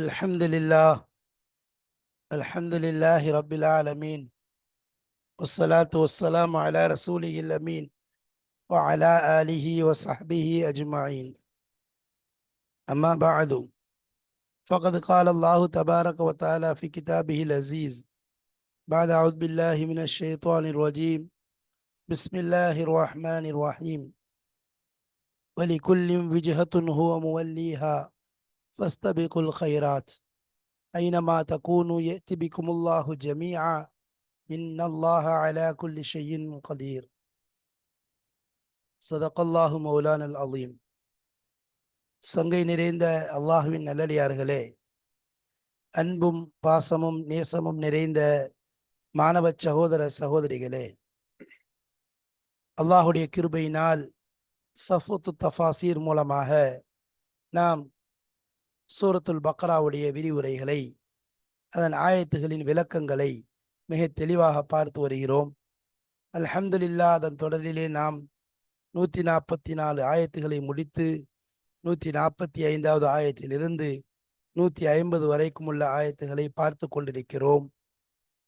الحمد لله الحمد لله رب العالمين والصلاة والسلام على رسوله الأمين وعلى آله وصحبه أجمعين. أما بعد، فقد قال الله تبارك وتعالى في كتابه العزيز بعد أعوذ بالله من الشيطان الرجيم بسم الله الرحمن الرحيم ولكل وجهة هو موليها فاستبقوا الخيرات أينما تكونوا يأتي بكم الله جميعا إن الله على كل شيء قدير. சதகல்லாஹு மௌலானல் அலீம். சங்கை நிறைந்த அல்லாஹுவின் நல்லடியார்களே, அன்பும் பாசமும் நேசமும் நிறைந்த மாணவ சகோதர சகோதரிகளே, அல்லாஹுடைய கிருபையினால் சஃபுத்து தஃபாசீர் மூலமாக நாம் சூரத்துல் பக்ராவுடைய விரிவுரைகளை, அதன் ஆயத்துகளின் விளக்கங்களை மிக தெளிவாக பார்த்து வருகிறோம். அல்ஹம்துலில்லாஹ், அதன் தொடரிலே நாம் 144 ஆயத்துகளை முடித்து 145வது ஆயத்திலிருந்து 150 வரைக்கும் உள்ள ஆயத்துகளை பார்த்து கொண்டிருக்கிறோம்.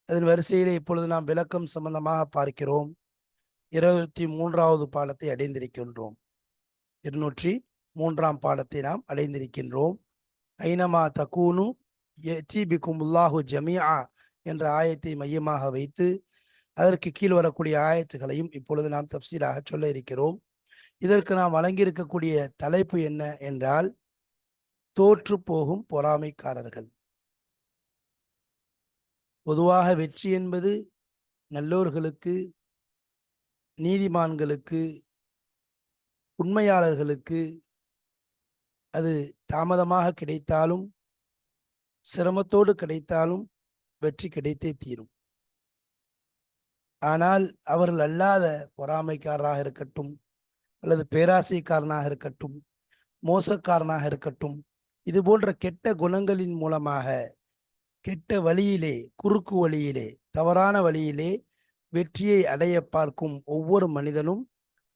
அதன் வரிசையிலே இப்பொழுது நாம் விளக்கம் சம்பந்தமாக பார்க்கிறோம். 23வது பாடத்தை அடைந்திருக்கின்றோம். 203ஆம் பாடத்தை நாம் அடைந்திருக்கின்றோம். ஐனமா தகூனு யஅதி பிகுமுல்லாஹு ஜமீஆ என்ற ஆயத்தை மையமாக வைத்து அதற்கு கீழ் வரக்கூடிய ஆயத்துகளையும் இப்பொழுது நாம் தஃப்சீராக சொல்ல இருக்கிறோம். இதற்கு நாம் வழங்கியிருக்கக்கூடிய தலைப்பு என்ன என்றால், தோற்று போகும் பொறாமைக்காரர்கள். பொதுவாக வெற்றி என்பது நல்லோர்களுக்கு, நீதிமான்களுக்கு, உண்மையாளர்களுக்கு அது தாமதமாக கிடைத்தாலும் சிரமத்தோடு கிடைத்தாலும் வெற்றி கிடைத்தே தீரும். ஆனால் அவர்கள் அல்லாத பொறாமைக்காரராக இருக்கட்டும், அல்லது பேராசைக்காரனாக இருக்கட்டும், மோசக்காரனாக இருக்கட்டும், இது போன்ற கெட்ட குணங்களின் மூலமாக கெட்ட வழியிலே, குறுக்கு வழியிலே, தவறான வழியிலே வெற்றியை அடைய பார்க்கும் ஒவ்வொரு மனிதனும்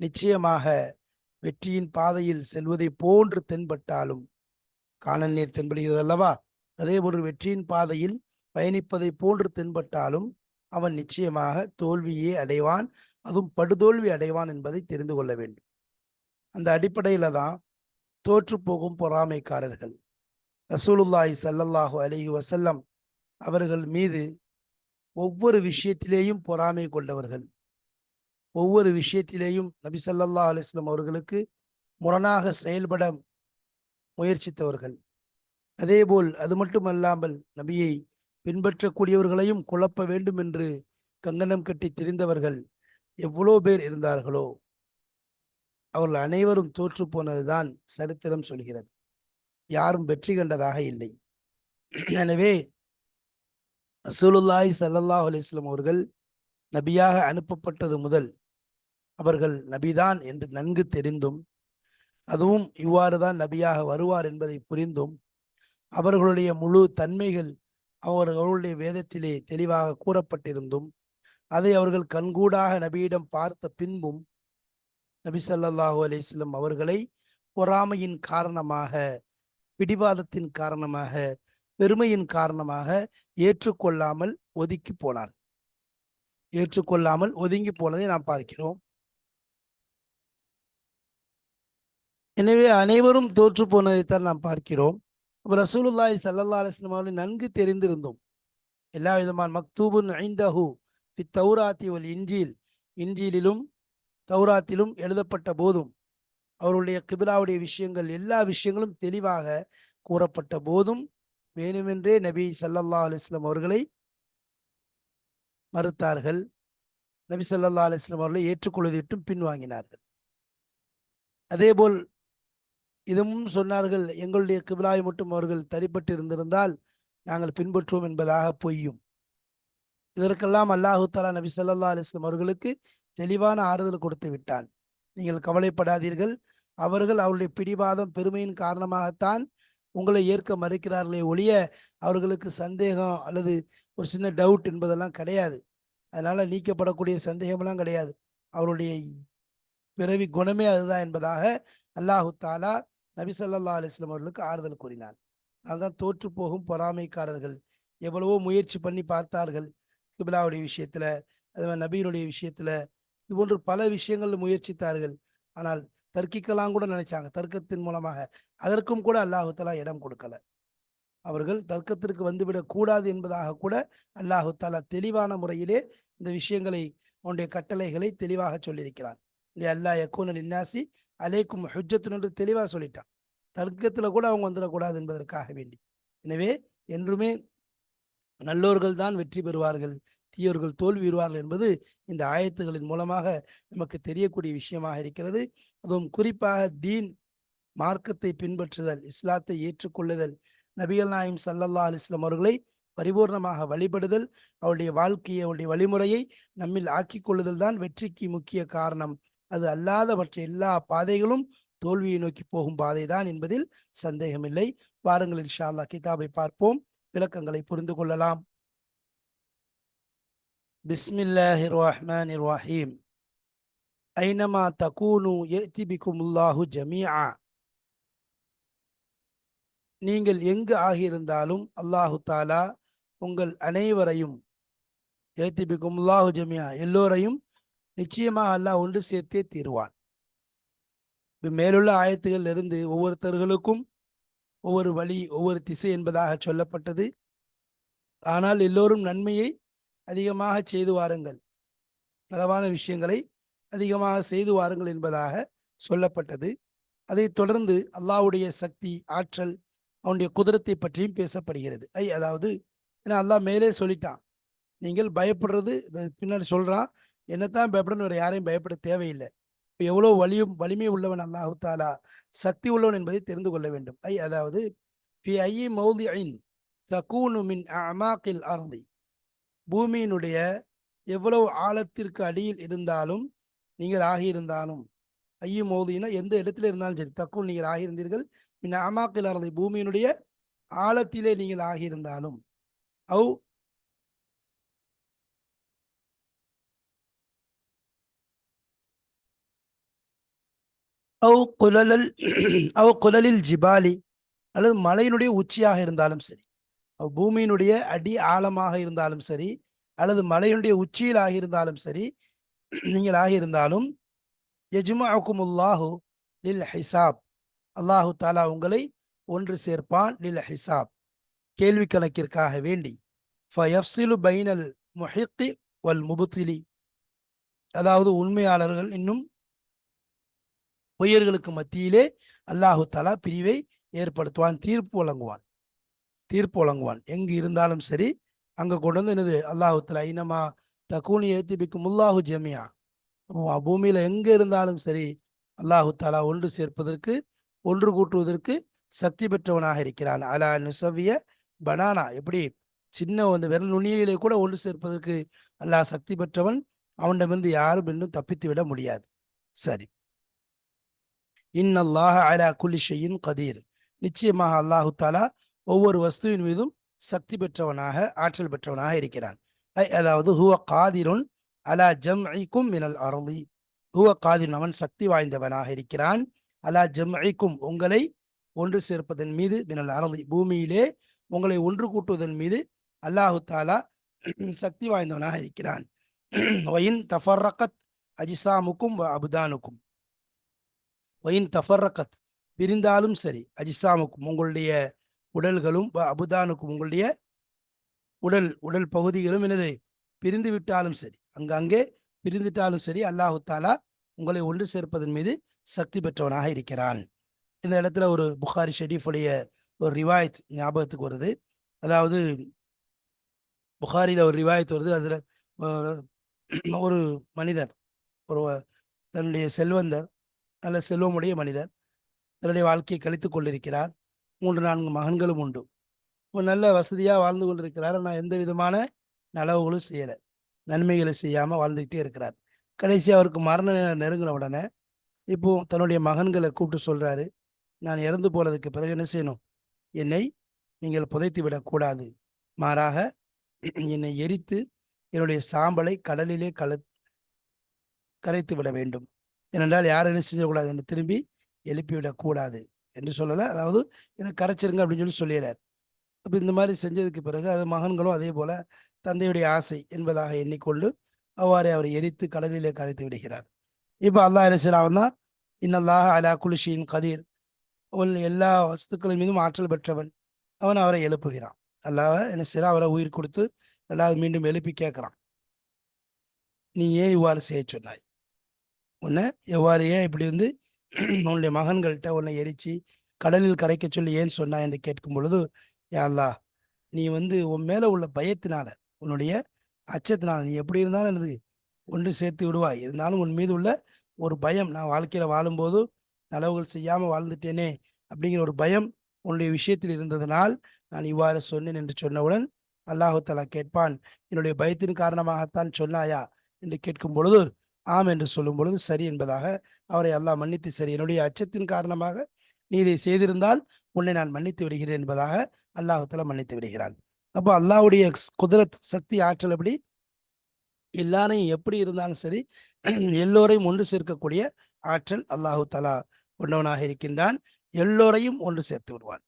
நிச்சயமாக வெற்றியின் பாதையில் செல்வதை போன்று தென்பட்டாலும், காணல் நீர் தென்படுகிறது அல்லவா, அதே போன்று வெற்றியின் பாதையில் பயணிப்பதை போன்று தென்பட்டாலும் அவன் நிச்சயமாக தோல்வியே அடைவான், அதுவும் படுதோல்வி அடைவான் என்பதை தெரிந்து கொள்ள வேண்டும். அந்த அடிப்படையில தான் தோற்று போகும் பொறாமைக்காரர்கள் ரசூலுல்லாஹி ஸல்லல்லாஹு அலைஹி வஸல்லம் அவர்கள் மீது ஒவ்வொரு விஷயத்திலேயும் பொறாமை கொண்டவர்கள், ஒவ்வொரு விஷயத்திலேயும் நபி ஸல்லல்லாஹு அலைஹி வஸல்லம் அவர்களுக்கு முரணாக செயல்பட முயற்சித்தவர்கள். அதேபோல் அது மட்டுமல்லாமல் நபியை பின்பற்றக்கூடியவர்களையும் குழப்ப வேண்டும் என்று கங்கணம் கட்டி திரிந்தவர்கள் எவ்வளோ பேர் இருந்தார்களோ அவர்கள் அனைவரும் தோற்று போனதுதான் சரித்திரம் சொல்கிறது. யாரும் வெற்றி கண்டதாக இல்லை. எனவே ரசூலுல்லாஹி ஸல்லல்லாஹு அலைஹி வஸல்லம் அவர்கள் நபியாக அனுப்பப்பட்டது முதல் அவர்கள் நபிதான் என்று நன்கு தெரிந்தும், அதுவும் இவ்வாறு தான் நபியாக வருவார் என்பதை புரிந்தும், அவர்களுடைய முழு தன்மைகள் அவர்களுடைய வேதத்திலே தெளிவாக கூறப்பட்டிருந்தும், அதை அவர்கள் கண்கூடாக நபியிடம் பார்த்த பின்பும் நபி ஸல்லல்லாஹு அலைஹி வஸல்லம் அவர்களை பொறாமையின் காரணமாக, பிடிவாதத்தின் காரணமாக, பெருமையின் காரணமாக ஏற்றுக்கொள்ளாமல் ஒதுக்கி போனார். ஏற்றுக்கொள்ளாமல் ஒதுங்கி போனதை நாம் பார்க்கிறோம். எனவே அனைவரும் தோற்று போனதைத்தான் நாம் பார்க்கிறோம். ரசூலுல்லாஹி ஸல்லல்லாஹு அலைஹி வஸல்லம் அவர்களை நன்கு தெரிந்திருந்தோம். எல்லா விதமான மக்தூபுன் இன்தஹு ஃபி தௌராத்தி வல் இன்ஜீல், இன்ஜீலிலும் தௌராத்திலும் எழுதப்பட்ட போதும், அவருடைய கிபிலாவுடைய விஷயங்கள் எல்லா விஷயங்களும் தெளிவாக கூறப்பட்ட போதும் வேணுமென்றே நபி ஸல்லல்லாஹு அலைஹி வஸல்லம் அவர்களை மறுத்தார்கள். நபி ஸல்லல்லாஹு அலைஹி வஸல்லம் அவர்களை ஏற்றுக்கொள்வதை விட்டும் பின்வாங்கினார்கள். அதேபோல் இதுவும் சொன்னார்கள், எங்களுடைய கிபிலாவை மட்டும் அவர்கள் தரிப்பட்டு இருந்திருந்தால் நாங்கள் பின்பற்றுவோம் என்பதாக பொய்யும். இதற்கெல்லாம் அல்லாஹு தஆலா நபி ஸல்லல்லாஹு அலைஹி வஸல்லம் அவர்களுக்கு தெளிவான ஆறுதல் கொடுத்து விட்டான். நீங்கள் கவலைப்படாதீர்கள், அவர்கள் அவருடைய பிடிவாதம் பெருமையின் காரணமாகத்தான் உங்களை ஏற்க மறுக்கிறார்களே ஒழிய அவர்களுக்கு சந்தேகம் அல்லது ஒரு சின்ன டவுட் என்பதெல்லாம் கிடையாது. அதனால நீக்கப்படக்கூடிய சந்தேகமெல்லாம் கிடையாது. அவருடைய பிறவி குணமே அதுதான் என்பதாக அல்லாஹு தஆலா நபி ஸல்லல்லாஹு அலைஹி வஸல்லம் அவர்களுக்கு ஆறுதல் கூறினார். அதுதான் தோற்று போகும் பொறாமைக்காரர்கள். எவ்வளவோ முயற்சி பண்ணி பார்த்தார்கள், கிபிலாவுடைய விஷயத்துல, அது நபியினுடைய விஷயத்துல, இது போன்று பல விஷயங்கள் முயற்சித்தார்கள். ஆனால் தர்க்கிக்கலாம் கூட நினைச்சாங்க, தர்க்கத்தின் மூலமாக. அதற்கும் கூட அல்லாஹு தஆலா இடம் கொடுக்கல. அவர்கள் தர்க்கத்திற்கு வந்துவிடக் கூடாது என்பதாக கூட அல்லாஹு தஆலா தெளிவான முறையிலே இந்த விஷயங்களை, உன்னுடைய கட்டளைகளை தெளிவாக சொல்லியிருக்கிறான். அல்லாஹ் யக்கூன லின்னாசி அலைக்கும் ஹுஜ்ஜத்துன் என்று தெளிவாக சொல்லிட்டான். தர்க்கத்துல கூட அவங்க வந்துடக்கூடாது என்பதற்காக வேண்டி. எனவே என்றுமே நல்லோர்கள் தான் வெற்றி பெறுவார்கள், தீயோர்கள் தோல்வியுறுவார்கள் என்பது இந்த ஆயத்துகளின் மூலமாக நமக்கு தெரியக்கூடிய விஷயமாக இருக்கிறது. அதுவும் குறிப்பாக தீன், மார்க்கத்தை பின்பற்றுதல், இஸ்லாத்தை ஏற்றுக்கொள்ளுதல், நபிகள் நாயகம் ஸல்லல்லாஹு அலைஹி வஸல்லம் அவர்களை பரிபூர்ணமாக வழிபடுதல், அவருடைய வாழ்க்கையை, அவருடைய வழிமுறையை நம்மில் ஆக்கிக் கொள்ளுதல் தான் வெற்றிக்கு முக்கிய காரணம். அது அல்லாத மற்ற எல்லா பாதைகளும் தோல்வியை நோக்கி போகும் பாதை தான் என்பதில் சந்தேகமில்லை. வாருங்கள் இன்ஷா அல்லாஹ் கிதாபை பார்ப்போம், விளக்கங்களை புரிந்து கொள்ளலாம். பிஸ்மில்லாஹிர் ரஹ்மானிர் ரஹீம். ஐனமா தகூனு யஅதி பிகுமுல்லாஹு ஜமீஆ. நீங்கள் எங்கு ஆகியிருந்தாலும் அல்லாஹு தாலா உங்கள் அனைவரையும், யஅதி பிகுமுல்லாஹு ஜமீஆ, எல்லோரையும் நிச்சயமாக அல்லாஹ் ஒன்று சேர்த்தே தீருவான். மேலுள்ள ஆயத்துகள் இருந்து ஒவ்வொருத்தர்களுக்கும் ஒவ்வொரு வழி, ஒவ்வொரு திசை என்பதாக சொல்லப்பட்டது. ஆனால் எல்லோரும் நன்மையை அதிகமாக செய்து வாருங்கள், நலவான விஷயங்களை அதிகமாக செய்து வாருங்கள் என்பதாக சொல்லப்பட்டது. அதைத் தொடர்ந்து அல்லாஹ்வுடைய சக்தி, ஆற்றல், அவனுடைய குதிரத்தை பற்றியும் பேசப்படுகிறது. அதாவது ஏன்னா அல்லாஹ் மேலே சொல்லிட்டான், நீங்கள் பயப்படுறது பின்னாடி சொல்றான், என்னத்தான் பயப்படணும், வேற யாரையும் பயப்பட தேவையில்லை. இப்போ எவ்வளோ வலிமை உள்ளவன் அல்லாஹு தாலா, சக்தி உள்ளவன் என்பதை தெரிந்து கொள்ள வேண்டும். அதாவது ஃபி ஐயி மௌதிஇன் தகூனு மின் அமாக்கில் அர்தி, பூமியினுடைய எவ்வளவு ஆழத்திற்கு அடியில் இருந்தாலும் நீங்கள் ஆகியிருந்தாலும், ஐயி மௌதினா எந்த இடத்துல இருந்தாலும் சரி, தக்கூன் நீங்கள் ஆகியிருந்தீர்கள், மின் அமாக்கில் அர்தி பூமியினுடைய ஆழத்திலே நீங்கள் ஆகியிருந்தாலும், அவு அவு குலலல் அவு குலலில் ஜிபாலி, அல்லது மலையினுடைய உச்சியாக இருந்தாலும் சரி, பூமியினுடைய அடி ஆழமாக இருந்தாலும் சரி, அல்லது மலையினுடைய உச்சியில் ஆகியிருந்தாலும் சரி, நீங்கள் ஆகியிருந்தாலும், யஜ்மஅகுமுல்லாஹு லில் ஹிசாப், அல்லாஹு தாலா உங்களை ஒன்று சேர்ப்பான், லில் ஹிசாப், கேள்வி கணக்கிற்காக வேண்டி. ஃபயஃப்ஸிலு பைனல் முஹிக்கி வல் முபுத்திலி, அதாவது உண்மையாளர்கள் இன்னும் பொய்யர்களுக்கு மத்தியிலே அல்லாஹு தாலா பிரிவை ஏற்படுத்துவான், தீர்ப்பு வழங்குவான். எங்கு இருந்தாலும் சரி அங்க கொண்டு வந்து என்னது, அல்லாஹு தாலா ஐனமா தகூனு யஅதி பிகுமுல்லாஹு ஜமீஆ, பூமியில எங்க இருந்தாலும் சரி அல்லாஹு தாலா ஒன்று சேர்ப்பதற்கு, ஒன்று கூட்டுவதற்கு சக்தி பெற்றவனாக இருக்கிறான். அலா நுசவிய பனானா, எப்படி சின்ன அந்த விரல் நுனியிலே கூட ஒன்று சேர்ப்பதற்கு அல்லாஹ் சக்தி பெற்றவன், அவனிடமிருந்து யாரும் இன்னும் தப்பித்து விட முடியாது. சரி, இன்னல்லாஹ அலா குல்லி ஷைஇன் கதீர், நிச்சயமாக அல்லாஹு தாலா ஒவ்வொரு வஸ்துவின் மீதும் சக்தி பெற்றவனாக, ஆற்றல் பெற்றவனாக இருக்கிறான். அதாவது ஹுவ காதிருன் அலா ஜம்இக்கும் மினல் அர்தி, ஹுவ காதிருன், அவன் சக்தி வாய்ந்தவனாக இருக்கிறான், அலா ஜம்இக்கும் உங்களை ஒன்று சேர்ப்பதன் மீது, மினல் அர்தி பூமியிலே உங்களை ஒன்று கூட்டுவதன் மீது அல்லாஹு தாலா சக்தி வாய்ந்தவனாக இருக்கிறான். வயின் தஃபர்ரகத் அஜிசாமுக்கும் வ அபுதானுக்கும், வயின் தஃபர்ரகத் பிரிந்தாலும் சரி, அஜிசாமுக்கும் உங்களுடைய உடல்களும், அபுதானுக்கும் உங்களுடைய உடல் பகுதிகளும் என்னது பிரிந்து விட்டாலும் சரி, அங்கே பிரிந்துட்டாலும் சரி, அல்லாஹு தாலா உங்களை ஒன்று சேர்ப்பதன் மீது சக்தி பெற்றவனாக இருக்கிறான். இந்த இடத்துல ஒரு புகாரி ஷெரீஃபுடைய ஒரு ரிவாயத் ஞாபகத்துக்கு வருது. அதாவது புகாரியில் ஒரு ரிவாயத் வருது. அதில் ஒரு மனிதர், ஒரு தன்னுடைய செல்வந்தர், நல்ல செல்வமுடைய மனிதர், தன்னுடைய வாழ்க்கையை கழித்துக் கொண்டிருக்கிறார். 3-4 மகன்களும் உண்டு. ஒரு நல்ல வசதியாக வாழ்ந்து கொண்டிருக்கிறார். ஆனால் எந்த விதமான நலவுகளும் செய்யலை, நன்மைகளை செய்யாமல் வாழ்ந்துக்கிட்டே இருக்கிறார். கடைசி அவருக்கு மரண நெருங்கின உடனே இப்போ தன்னுடைய மகன்களை கூப்பிட்டு சொல்றாரு, நான் இறந்து போனதுக்கு பிறகு என்ன செய்யணும், என்னை நீங்கள் புதைத்து விடக்கூடாது, மாறாக என்னை எரித்து என்னுடைய சாம்பலை கடலிலே கரைத்து விட வேண்டும். ஏனென்றால் யாரும் என்ன செஞ்சிடக்கூடாது, என்னை திரும்பி எழுப்பிவிடக்கூடாது. என்று சொல்லலை, அதாவது எனக்கு கரைச்சிருங்க அப்படின்னு சொல்லிடுறார். அப்போ இந்த மாதிரி செஞ்சதுக்கு பிறகு அது மகன்களும் அதே போல தந்தையுடைய ஆசை என்பதாக எண்ணிக்கொண்டு அவ்வாறே அவரை எரித்து கடலிலே கரைத்து விடுகிறார். இப்போ அல்லாஹ் என்ன செய்யறான் தான், இன்னல்லாஹ் அலா குலிஷின் கதீர், எல்லா வஸ்துக்களின் மீதும் ஆற்றல் பெற்றவன். அவன் அவரை எழுப்புகிறான். அல்லாஹ் என்ன செய்யறான், அவரை உயிர் கொடுத்து அல்லாஹ் மீண்டும் எழுப்பி கேட்கிறான், நீ ஏன் இவ்வாறு செய்ய சொன்னாய், உன்னை எவ்வாறு ஏன் இப்படி உன்னுடைய மகன்கள்கிட்ட உன்னை எரிச்சு கடலில் கரைக்க சொல்லி ஏன் சொன்னாய் என்று கேட்கும் பொழுது, யா அல்லாஹ், நீ உன் மேல உள்ள பயத்தினால, உன்னுடைய அச்சத்தினால, நீ எப்படி இருந்தாலும் எனது ஒன்று சேர்த்து விடுவாய், இருந்தாலும் உன் மீது உள்ள ஒரு பயம், நான் வாழ்க்கையில வாழும்போது நலவுகள் செய்யாம வாழ்ந்துட்டேனே அப்படிங்கிற ஒரு பயம் உன்னுடைய விஷயத்தில் இருந்ததனால் நான் இவ்வாறு சொன்னேன் என்று சொன்னவுடன் அல்லாஹு தஆலா கேட்பான், என்னுடைய பயத்தின் காரணமாகத்தான் சொன்னாயா என்று கேட்கும் பொழுது ஆம் என்று சொல்லும் பொழுது சரி என்பதாக அவரை அல்லாஹ் மன்னித்து, சரி, என்னுடைய அச்சத்தின் காரணமாக நீ இதை செய்திருந்தால் உன்னை நான் மன்னித்து விடுகிறேன் என்பதாக அல்லாஹு தஆலா மன்னித்து விடுகிறான். அப்போ அல்லாஹ்வுடைய குதிரத், சக்தி, ஆற்றல் எப்படி எல்லாரையும் எப்படி இருந்தாலும் சரி எல்லோரையும் ஒன்று சேர்க்கக்கூடிய ஆற்றல் அல்லாஹு தஆலா கொண்டவனாக இருக்கின்றான். எல்லோரையும் ஒன்று சேர்த்து விடுவான்.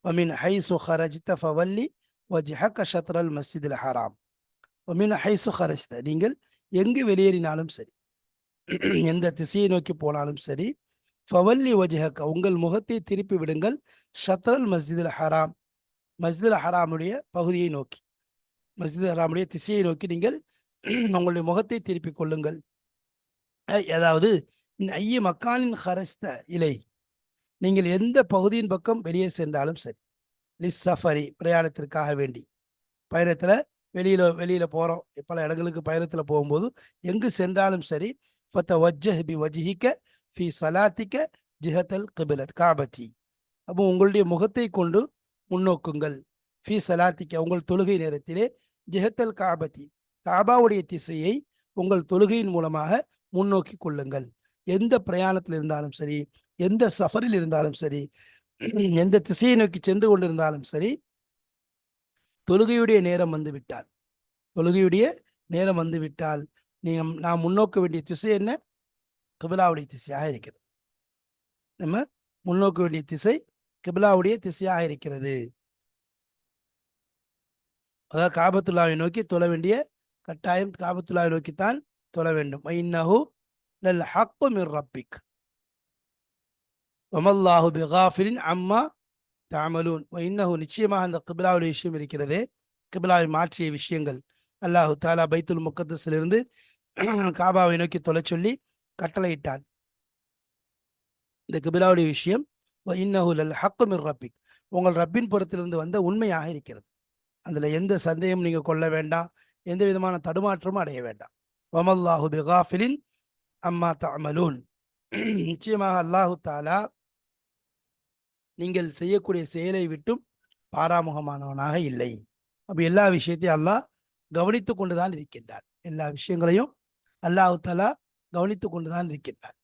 ومن حيث خرجت فولي وجهك شطر المسجد الحرام. ومن حيث خرجت, நீங்கள் எங்கு வெளியேறினாலும் சரி, எந்த திசையை நோக்கி போனாலும் சரி, ஃபவல்லி வஜ்ஹக, உங்கள் முகத்தை திருப்பி விடுங்கள், ஷத்ரல் மஸ்ஜிதுல் ஹராம், மஸ்ஜிதுல் ஹராமுடைய பகுதியை நோக்கி, மஸ்ஜிதுல் ஹராமுடைய திசையை நோக்கி நீங்கள் உங்களுடைய முகத்தை திருப்பிக் கொள்ளுங்கள். அதாவது ஐய மக்கானின் ஹரஸ்த இலை, நீங்கள் எந்த பகுதியின் பக்கம் வெளியே சென்றாலும் சரி, லிஸ் சஃபரி, பிரயாணத்திற்காக வேண்டி, பயணத்துல வெளியில போறோம், பல இடங்களுக்கு பயணத்துல போகும்போது எங்கு சென்றாலும் சரி, ஃபதவஜ்ஜஹ் பிவஜ்ஹிக ஃபி ஸலாத்திக ஜிஹத்தல் கிப்லத் காபதி, அப்போ உங்களுடைய முகத்தை கொண்டு முன்னோக்குங்கள், ஃபி ஸலாத்திக, உங்கள் தொழுகை நேரத்திலே, ஜிஹத்தல் காபதி, காபாவுடைய திசையை உங்கள் தொழுகையின் மூலமாக முன்னோக்கி கொள்ளுங்கள். எந்த பிரயாணத்தில் இருந்தாலும் சரி, எந்த சஃபரில் இருந்தாலும் சரி, எந்த திசையை நோக்கி சென்று கொண்டிருந்தாலும் சரி, தொழுகையுடைய நேரம் வந்துவிட்டால், தொழுகையுடைய நேரம் வந்துவிட்டால் நாம் முன்னோக்க வேண்டிய திசை என்ன? கிபிலாவுடைய திசையாக இருக்கிறது. நம்ம முன்னோக்க வேண்டிய திசை கிபிலாவுடைய திசையாக இருக்கிறது. அதாவது காபத்துல்லாவை நோக்கி தொழ வேண்டிய கட்டாயம் காபத்துல்லாவை நோக்கித்தான் தொழ வேண்டும். இன்னஹு லல் ஹக்கு மிர் ரப்பிக் வமல்லாஹு பிகாஃபிலின் அம்மா தஅமலூன். இன்னஹு, நிச்சயமாக அந்த கிபிலாவுடைய விஷயம் இருக்கிறதே, கிபிலாவை மாற்றிய விஷயங்கள், அல்லாஹு தஆலா பைத்துல் முக்கத்தஸிலிருந்து காபாவை நோக்கி தொலை சொல்லி கட்டளையிட்டான். இந்த கிபிலாவுடைய விஷயம் இன்னஹு லல் ஹக்கு மிர் ரப்பிக், உங்கள் ரப்பின் புறத்திலிருந்து வந்த உண்மையாக இருக்கிறது. அதுல எந்த சந்தேகம் நீங்க கொள்ள வேண்டாம், எந்த விதமான தடுமாற்றமும் அடைய வேண்டாம். வமல்லாஹு பிகாஃபிலின் அம்மா தஅமலூன், நிச்சயமாக அல்லாஹு தஆலா நீங்கள் செய்யக்கூடிய செயலை விட்டும் பாராமுகமானவனாக இல்லை. அப்ப எல்லா விஷயத்தையும் அல்லாஹ் கவனித்து கொண்டுதான் இருக்கின்றார். எல்லா விஷயங்களையும் அல்லாஹு தஆலா கவனித்து கொண்டுதான் இருக்கின்றார்.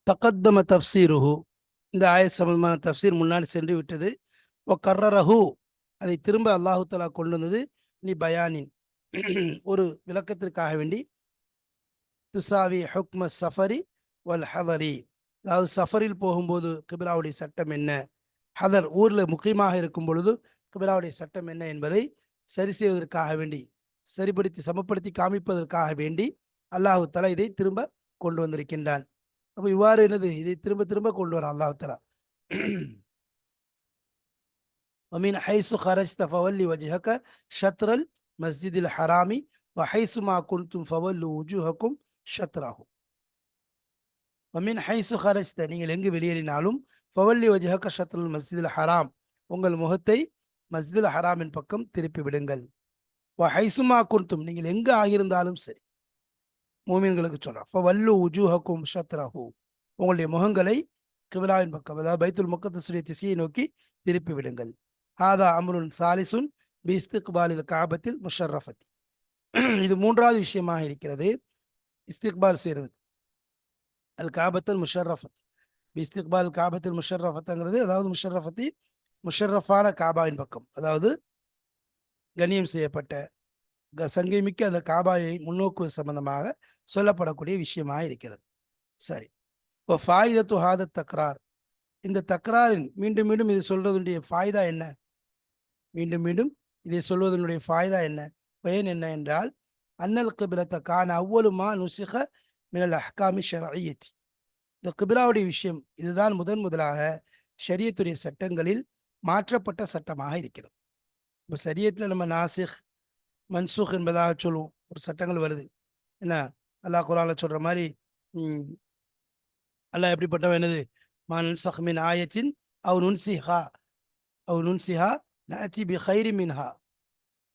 தகத்தம தஃப்சீருஹு, இந்த ஆயத் சம்பந்தமான தஃப்சீர் முன்னாடி சென்று விட்டது. கர்ரரஹு, அதை திரும்ப அல்லாஹு தஆலா கொண்டு வந்தது லி பயானின், ஒரு விளக்கத்திற்காக வேண்டி. துசாவி ஹுக்ம சஃபரி வல் ஹதரி, அதாவது சஃபரில் போகும்போது கிபிலாவுடைய சட்டம் என்ன, ஹதர் ஊர்ல முக்கியமாக இருக்கும் பொழுது கிபிலாவுடைய சட்டம் என்ன என்பதை சரி செய்வதற்காக வேண்டி, சரிப்படுத்தி சமப்படுத்தி காமிப்பதற்காக வேண்டி அல்லாஹு தஆலா இதை திரும்ப கொண்டு வந்திருக்கின்றான். அப்ப இவ்வாறு என்னது, இதை திரும்ப திரும்ப கொண்டு வர அல்லாஹு தஆலா. ومن حيث خرجت فولي وجهك شطر المسجد الحرام وحيث ما كنتم فولوا وجوهكم شطره. ومن حيث خرجت, நீங்கள் எங்கு வெளியேறினாலும், فولي وجهك شطر المسجد الحرام, உங்கள் முகத்தை மஸ்ஜிதுல் ஹராமின் பக்கம் திருப்பி விடுங்கள். وحيث ما كنتم, நீங்கள் எங்கு ஆகியிருந்தாலும் சரி, மூமின்களுக்கு சொல்றான், ஃபவல்லு உஜூஹக்கும் ஷத்ரஹு, உங்களுடைய முகங்களை கிபிலாவின் பக்கம், அதாவது பைத்துல் முக்கத்தஸுடைய திசையை நோக்கி திருப்பி விடுங்கள். ஹாதா அம்ருன் சாலிசுன் பி இஸ்திக்பாலில் காபத்தில் முஷர்ரஃபத்தி, இது மூன்றாவது விஷயமாக இருக்கிறது, இஸ்திக்பால் செய்யறது. அல் காபத்தில் முஷர்ரஃபத், பி இஸ்திக்பால் காபத்தில் முஷர்ரஃபத்துங்கிறது, அதாவது முஷர்ரஃபத்தி, முஷர்ரஃபான காபாவின் பக்கம், அதாவது கண்ணியம் செய்யப்பட்ட சங்கைமிக்க அந்த காபாயை முன்னோக்குவது சம்பந்தமாக சொல்லப்படக்கூடிய விஷயமாக இருக்கிறது. சரி, இப்போ ஃபாயிதத்து ஹாத தக்ரார், இந்த தக்ராரின் மீண்டும் மீண்டும் இது சொல்றதுடைய ஃபாய்தா என்ன? மீண்டும் மீண்டும் இதை சொல்வதனுடைய ஃபாய்தா என்ன, பயன் என்ன என்றால், அன்னல் கிபிலத்த கான அவ்வளுமா நுசிக மினல் அஹ்காமி ஷரஇய்யத்தி, இந்த கிபிலாவுடைய விஷயம் இதுதான் முதலாக ஷரியத்துடைய சட்டங்களில் மாற்றப்பட்ட சட்டமாக இருக்கிறது. இப்போ சரியத்தில் நம்ம நாசிக் மன்சூக் என்பதாக சொல்லுவோம். ஒரு சட்டங்கள் வருது என்ன, அல்லாஹ் குர்ஆன்ல சொல்ற மாதிரி அல்லாஹ் எப்படிப்பட்டவன், என்னது, மா நன்சக் மின் ஆயத்தின் அவ் நுன்சிஹா நஅதி பி கைரி மின்ஹா,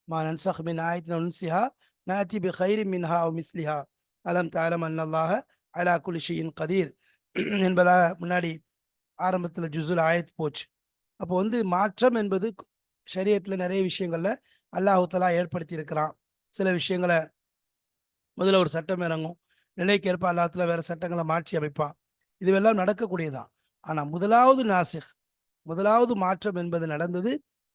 மா நன்சக் மின் ஆயத்தின் அவ் நுன்சிஹா நஅதி பி கைரி மின்ஹா அவ் மிஸ்லிஹா அலம் தஅலம் அன்னல்லாஹ அலா குல்லி ஷைஇன் கதீர் என்பதாக முன்னாடி ஆரம்பத்தில் ஜுசுல் ஆயத் போச்சு. அப்போ மாற்றம் என்பது ஷரியத்தில் நிறைய விஷயங்கள்ல அல்லாஹு தஆலா ஏற்படுத்தி இருக்கிறான். சில விஷயங்களை முதல்ல ஒரு சட்டம் இறங்கும், நிலைக்கேற்ப அல்லாஹ் தஆலா வேற சட்டங்களை மாற்றி அமைப்பான். இதுவெல்லாம் நடக்கக்கூடியதான். ஆனா முதலாவது மாற்றம் என்பது நடந்தது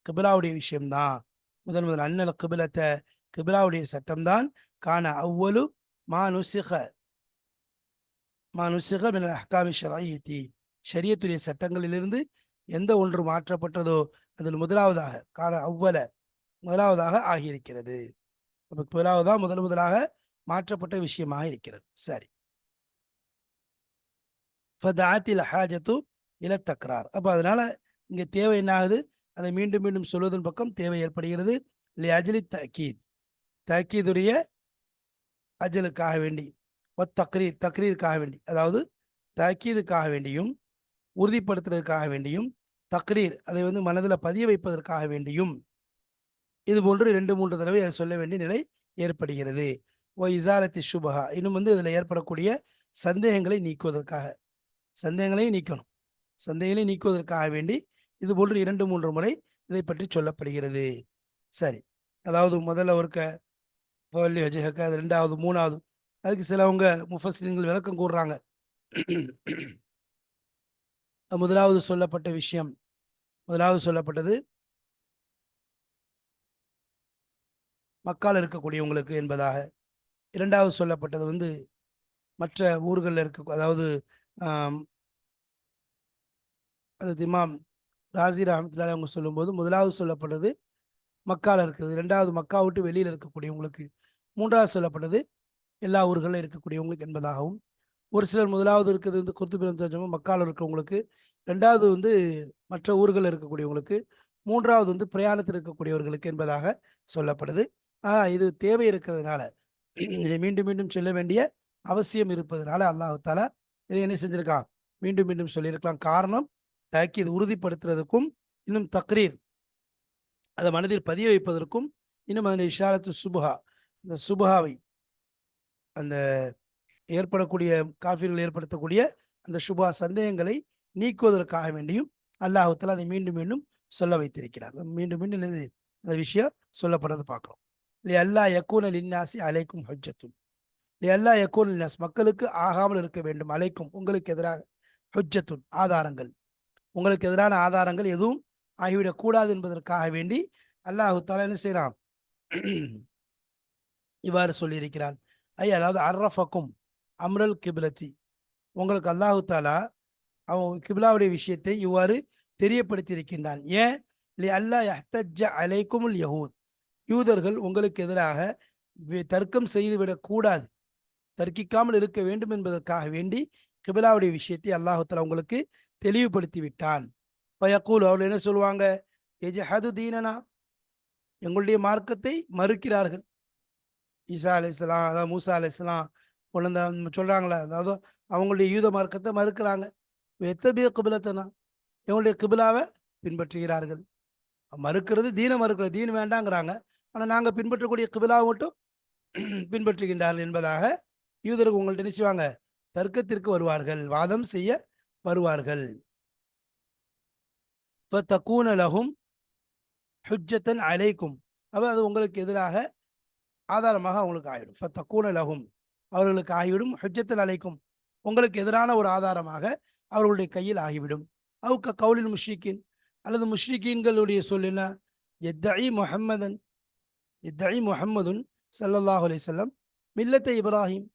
கிபிலாவுடைய விஷயம்தான். முதல் அன்னல் கிபிலத்தை, கிபிலாவுடைய சட்டம்தான் கான அவ்வளு மா நுசிக மினல் அஹ்காமி ஷரஇய்யத்தி, ஷரியத்துடைய சட்டங்களிலிருந்து எந்த ஒன்று மாற்றப்பட்டதோ அதில் முதலாவதாக ஆகியிருக்கிறது. அப்போ கிபிலாவுதான் முதலாக மாற்றப்பட்ட விஷயமாக இருக்கிறது. சரி, ஃபதஅத்தில் ஹாஜத்து இல தக்ரார், அப்போ அதனால இங்கே தேவை என்ன ஆகுது, அதை மீண்டும் மீண்டும் சொல்வதன் பக்கம் தேவை ஏற்படுகிறது. லி அஜ்லி தக்கீதுடைய அஜலுக்காக வேண்டி, தக்ரீருக்காக வேண்டி, அதாவது தக்கீதுக்காக வேண்டியும் உறுதிப்படுத்துறதுக்காக வேண்டியும், தக்ரீர் அதை மனதில் பதிய வைப்பதற்காக வேண்டியும், இது போன்று 2-3 தடவை அதை சொல்ல வேண்டிய நிலை ஏற்படுகிறது. ஓ இசாலத்தி சுபஹா, இன்னும் இதில் ஏற்படக்கூடிய சந்தேகங்களை நீக்குவதற்காக, சந்தேகங்களையும் நீக்குவதற்காக வேண்டி இது போன்று 2-3 முறை இதை பற்றி சொல்லப்படுகிறது. சரி, அதாவது முதல்ல ஒருக்க அது 2வது 3வது, அதுக்கு சிலவங்க முஃபஸ்ஸிரீன்கள் விளக்கம் கூறுறாங்க. முதலாவது சொல்லப்பட்டது மக்கால் இருக்கக்கூடியவங்களுக்கு என்பதாக. 2வது சொல்லப்பட்டது மற்ற ஊர்களில் இருக்க, அதாவது அது இமாம் ராசி ரஹ்மத்துல்லாஹி அவங்க சொல்லும்போது முதலாவது சொல்லப்பட்டது மக்கால இருக்குது, 2வது மக்கா விட்டு வெளியில் இருக்கக்கூடியவங்களுக்கு, 3வது சொல்லப்பட்டது எல்லா ஊர்களில் இருக்கக்கூடியவங்களுக்கு என்பதாகவும், ஒரு சிலர் முதலாவது இருக்கிறது குர்துபி மக்கால இருக்கிறவங்களுக்கு, 2வது மற்ற ஊர்களில் இருக்கக்கூடியவங்களுக்கு, 3வது பிரயாணத்தில் இருக்கக்கூடியவர்களுக்கு என்பதாக சொல்லப்படுது. இது தேவை இருக்கிறதுனால, இதை மீண்டும் மீண்டும் சொல்ல வேண்டிய அவசியம் இருப்பதனால அல்லாஹ் தஆலா இதை என்ன செஞ்சிருக்கான், மீண்டும் மீண்டும் சொல்லியிருக்கலாம். காரணம், தக்கீது உறுதிப்படுத்துறதுக்கும், இன்னும் தக்ரீர் அதை மனதில் பதிய வைப்பதற்கும், இன்னும் அந்த இஷாரத்து சுபஹா, இந்த சுபஹாவை, அந்த ஏற்படக்கூடிய காஃபிர்கள் ஏற்படுத்தக்கூடிய அந்த சுபா சந்தேகங்களை நீக்குவதற்காக வேண்டியும் அல்லாஹ் தஆலா அதை மீண்டும் மீண்டும் சொல்ல வைத்திருக்கிறார். மீண்டும் மீண்டும் அந்த விஷயம் சொல்லப்படுறது பார்க்கிறோம். லி அல்லா யக்கூன லின்னாசி அலைக்கும் ஹுஜ்ஜத்துன், லி அல்லா யக்கூன லின்னாஸ், மக்களுக்கு ஆகாமல் இருக்க வேண்டும், அலைக்கும் உங்களுக்கு எதிராக, ஹுஜ்ஜத்துன் ஆதாரங்கள், உங்களுக்கு எதிரான ஆதாரங்கள் எதுவும் ஆகிவிடக்கூடாது என்பதற்காக வேண்டி அல்லாஹ் தஆலா என்ன செய்யறான், இவ்வாறு சொல்லியிருக்கிறான். அதாவது அரஃபக்கும் அம்ரல் கிபிலத்தி, உங்களுக்கு அல்லாஹ் தஆலா அவன் கிபிலாவுடைய விஷயத்தை இவ்வாறு தெரியப்படுத்தி இருக்கின்றான். ஏன், லி அல்லா யஹ்தஜ்ஜ அலைக்குமுல் யஹூத், யூதர்கள் உங்களுக்கு எதிராக தர்க்கம் செய்துவிடக் கூடாது, தர்க்கிக்காமல் இருக்க வேண்டும் என்பதற்காக வேண்டி கிபிலாவுடைய விஷயத்தை அல்லாஹ் தஆலா உங்களுக்கு தெளிவுபடுத்தி விட்டான். ஃபயக்கூல், அவர்கள் என்ன சொல்லுவாங்க, எஜஹது தீனனா, எங்களுடைய மார்க்கத்தை மறுக்கிறார்கள். ஈசா அலைஹிஸ்ஸலாம், அதாவது மூசா அலைஹிஸ்ஸலாம் குழந்தை சொல்றாங்களே, அதாவது அவங்களுடைய யூத மார்க்கத்தை மறுக்கிறாங்க. எத்தபிய கிபிலத்தனா, எங்களுடைய கிபிலாவை பின்பற்றுகிறார்கள். மறுக்கிறது தீன மறுக்கிறது, தீன் வேண்டாங்கிறாங்க, ஆனால் நாங்கள் பின்பற்றக்கூடிய கிபிலாவை மட்டும் பின்பற்றுகின்றார்கள் என்பதாக யூதர்கள் உங்கள்கிட்ட நினைச்சுவாங்க, தர்க்கத்திற்கு வருவார்கள், வாதம் செய்ய வருவார்கள். ஃபதகூன லஹும் ஹுஜ்ஜத்தன் அலைக்கும், அது உங்களுக்கு எதிராக ஆதாரமாக அவங்களுக்கு ஆகிடும். ஃபதகூன லஹும், அவர்களுக்கு ஆகிவிடும், ஹுஜ்ஜத்தன் அலைக்கும், உங்களுக்கு எதிரான ஒரு ஆதாரமாக அவர்களுடைய கையில் ஆகிவிடும். அவுக்க கவுலில் முஷ்ரிக்கின், அல்லது முஷ்ரிக்கீன்களுடைய சொல் என்ன, எத்தஇ முஹம்மதுன் ஸல்லல்லாஹு அலைஹி வஸல்லம் மில்லத்தை இப்ராஹிம்,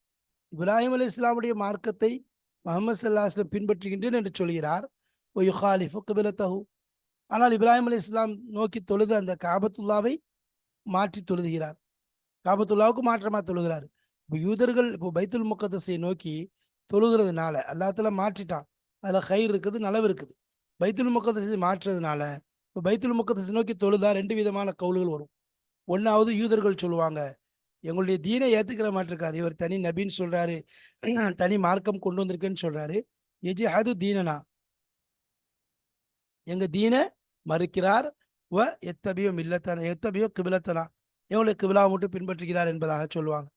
இப்ராஹிம் அலி இஸ்லாமுடைய மார்க்கத்தை முஹம்மது ஸல்லல்லாஹு அலைஹி வஸல்லம் பின்பற்றுகின்றேன் என்று சொல்கிறார். யுகாலிஃபு கிபிலத்தஹு, ஆனால் இப்ராஹிம் அலி இஸ்லாம் நோக்கி தொழுது அந்த காபத்துல்லாவை மாற்றி தொழுகிறார். காபத்துல்லாவுக்கு மாற்றமா தொழுகிறார். இப்போ யூதர்கள் இப்போ பைத்துல் முக்கத்தஸை நோக்கி தொழுகிறதுனால அல்லாஹ் தஆலா மாற்றிட்டான். அதில் ஹைர் இருக்குது, நலவு இருக்குது. பைத்துல் முக்கத்தஸை மாற்றுறதுனால இப்போ பைத்துல் முக்கத்தஸை நோக்கி தொழுதா ரெண்டு விதமான கவுல்கள் வரும். ஒன்றாவது யூதர்கள் சொல்லுவாங்க, எங்களுடைய தீனை ஏற்றுக்கிற மாட்டிருக்காரு, இவர் தனி நபின்னு சொல்றாரு, தனி மார்க்கம் கொண்டு வந்திருக்குன்னு சொல்றாரு. எஜிஹது தீனனா, எங்க தீனை மறுக்கிறார். வ எத்தபியோ மில்லத்தனா எத்தபியோ கிபிலத்தனா, எங்களுடைய கிபிலாவை மட்டும் பின்பற்றுகிறார் என்பதாக சொல்லுவாங்க.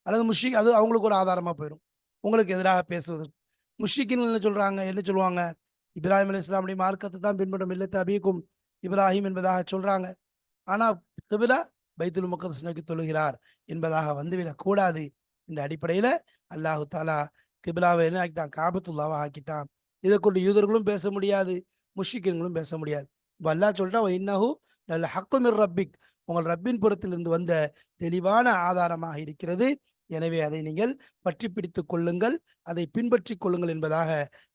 அல்லது முஷ்ரிக், அது அவங்களுக்கு ஒரு ஆதாரமா போயிடும் உங்களுக்கு எதிராக பேசுவதற்கு. முஷ்ரிக்கின் என்ன சொல்றாங்க, என்ன சொல்லுவாங்க, இப்ராஹிம் அலி இஸ்லாமுடைய மார்க்கத்தை தான் பின்பற்றும், மில்லத்த அபிக்கும் இப்ராஹிம் என்பதாக சொல்றாங்க. ஆனா கிபிலா பைத்துல் முகத்தஸ் நோக்கி தொழுகிறார் என்பதாக வந்துவிடக் கூடாது. இந்த அடிப்படையில அல்லாஹு தாலா கிபிலாவை என்ன ஆக்கிட்டான், காபத்துல்லாவை ஆக்கிட்டான். இதை கொண்டு யூதர்களும் பேச முடியாது, முஷ்ரிக்கீன்களும் பேச முடியாது. இப்போ அல்லாஹ் சொல்லிட்டான், இன்னஹு லல் ஹக்கு மிர் ரப்பிக், உங்கள் ரப்பின் புறத்திலிருந்து வந்த தெளிவான ஆதாரமாக இருக்கிறது, எனவே அதை நீங்கள் பற்றி பிடித்துக் கொள்ளுங்கள், அதை பின்பற்றி கொள்ளுங்கள் என்பதாக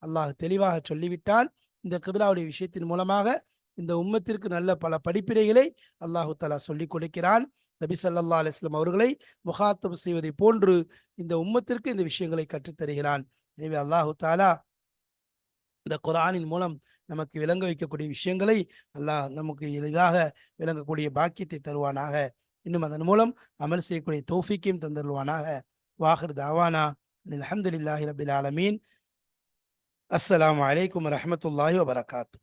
அல்லாஹ் தெளிவாக சொல்லிவிட்டால், இந்த கிபிலாவுடைய விஷயத்தின் மூலமாக இந்த உம்மத்திற்கு நல்ல பல படிப்பினைகளை அல்லாஹு தஆலா சொல்லிக் கொடுக்கிறான். நபி ஸல்லல்லாஹு அலைஹி வஸல்லம் அவர்களை முகாத்தப் செய்வதை போன்று இந்த உம்மத்திற்கு இந்த விஷயங்களை கற்றுத்தருகிறான். எனவே அல்லாஹு தஆலா இந்த குர்ஆனின் மூலம் நமக்கு விளங்க வைக்கக்கூடிய விஷயங்களை அல்லாஹ் நமக்கு எளிதாக விளங்கக்கூடிய பாக்கியத்தை தருவானாக. இன்னும் அதன் மூலம் அமல் செய்யக்கூடிய தௌஃபீக்கையும் தந்தருவானாக. வாஹிர் தாவானா அல்ஹம்துலில்லாஹி ரப்பில் ஆலமீன். அஸ்ஸலாமு அலைக்கும் வரஹ்மத்துல்லாஹி வபரகாத்துஹு.